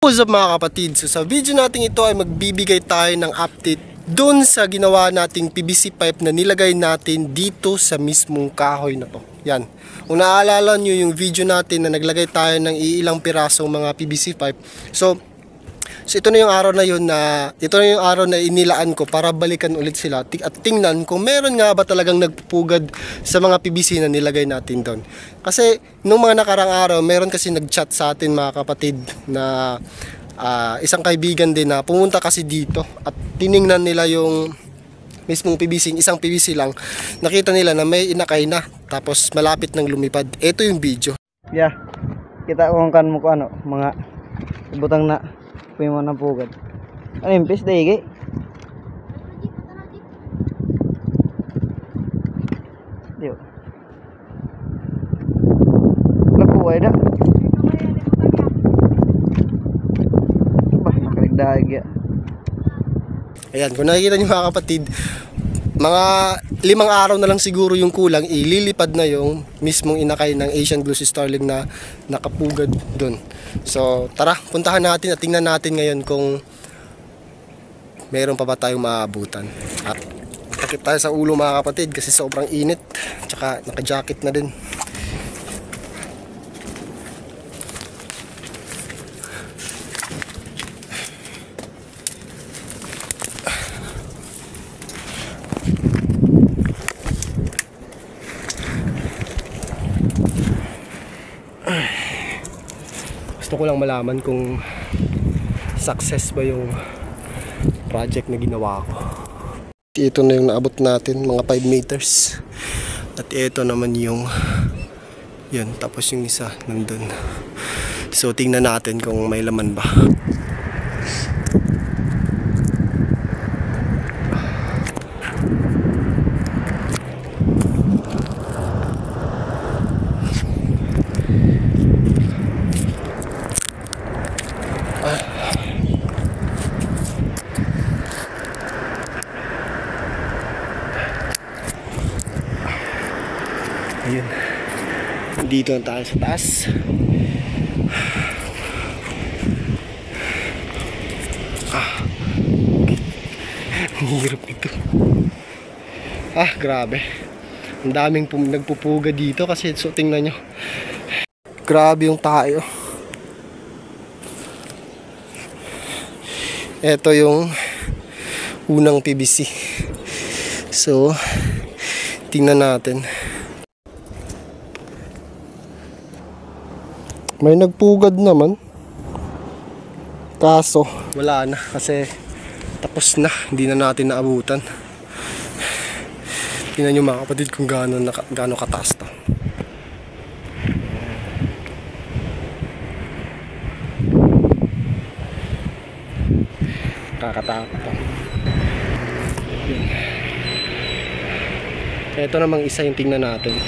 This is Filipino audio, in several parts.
What's up mga kapatid? So sa video natin ito ay magbibigay tayo ng update dun sa ginawa nating PVC pipe na nilagay natin dito sa mismong kahoy na to. Yan. Kung naaalala nyo yung video natin na naglagay tayo ng iilang pirasong mga PVC pipe. So ito na yung araw na yun ito na yung araw na inilaan ko para balikan ulit sila at tingnan kung meron nga ba talagang nagpupugad sa mga PVC na nilagay natin doon. Kasi nung mga nakarang araw, meron kasi nag-chat sa atin mga kapatid na isang kaibigan din na pumunta kasi dito at tiningnan nila yung mismong PVC, isang PVC lang. Nakita nila na may inakay na tapos malapit nang lumipad. Ito yung video. Yeah. Kita ko kan mo ko ano, mga butang na puy mo ng pugad. Ano yung pis dahi? Diyo. Lakuway na. Bah, nakaligdahag ya. Ayan, kung nakikita nyo mga kapatid, mga 5 araw na lang siguro yung kulang, ililipad na yung mismong inakay ng Asian Blue Sea Starling na nakapugad dun. So tara, puntahan natin at tingnan natin ngayon kung meron pa ba tayong maabutan. At takip tayo sa ulo mga kapatid kasi sobrang init, tsaka naka-jacket na din. Gusto ko lang malaman kung success ba yung project na ginawa ko. Ito na yung naabot natin, mga 5 meters. At ito naman yung yun, tapos yung isa nandun. So tingnan natin kung may laman ba. Ayun. Dito na tayo sa taas. Ang hirap nito. Grabe. Ang daming nagpupuga dito kasi so tingnan nyo. Grabe yung tayo. Ito yung unang PVC. So tingnan natin. May nagpugad naman. Kaso wala na kasi tapos na, hindi na natin naabutan. Tingnan nyo mga kapatid kung gaano kataas to. Kakatakot to. Ito namang isa yung tingnan natin.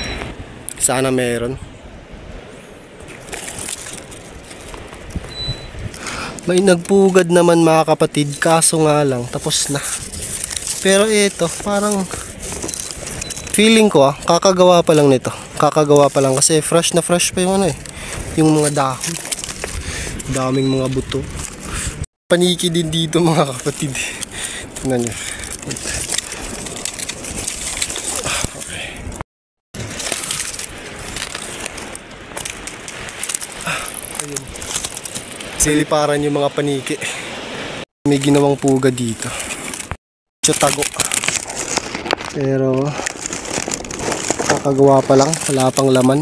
Sana meron. May nagpugad naman mga kapatid, kaso nga lang tapos na. Pero ito parang feeling ko kakagawa pa lang nito. Kakagawa pa lang kasi fresh na fresh pa yung yung mga dahon. Daming mga buto. Paniki din dito mga kapatid. Tingnan niyo. Okay. Ayun. Siliparan yung mga paniki. May ginawang puga dito. Tago. Pero kakagawa pa lang, wala pang laman.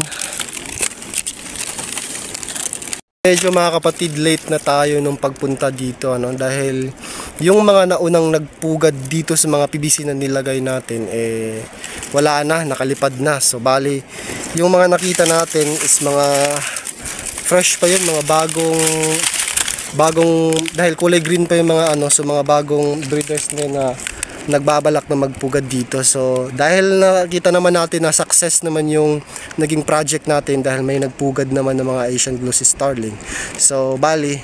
Medyo mga kapatid late na tayo nung pagpunta dito dahil yung mga naunang nagpugad dito sa mga PVC na nilagay natin wala na, nakalipad na. So bali yung mga nakita natin is mga fresh pa yun, mga bagong dahil kulay green pa yung mga so mga bagong breeders na nagbabalak na magpugad dito. So dahil nakita naman natin na success naman yung naging project natin dahil may nagpugad naman ng mga Asian Blue Sea Starling. So bali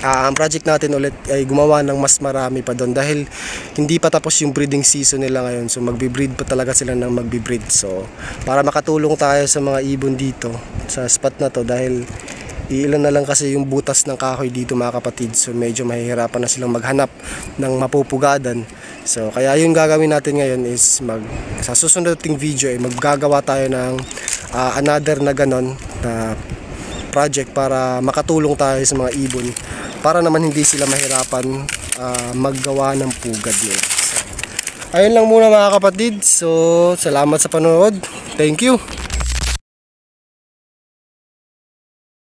ang project natin ulit ay gumawa ng mas marami pa doon dahil hindi pa tapos yung breeding season nila ngayon. So magbe-breed pa talaga sila ng magbe-breed. So para makatulong tayo sa mga ibon dito sa spot na to dahil Iilan na lang kasi yung butas ng kahoy dito mga kapatid. So medyo mahihirapan na silang maghanap ng mapupugadan. So kaya yung gagawin natin ngayon is sa susunod nating video ay maggagawa tayo ng another na ganon na project para makatulong tayo sa mga ibon para naman hindi sila mahirapan maggawa ng pugad nila. So, ayun lang muna mga kapatid. So salamat sa panonood. Thank you.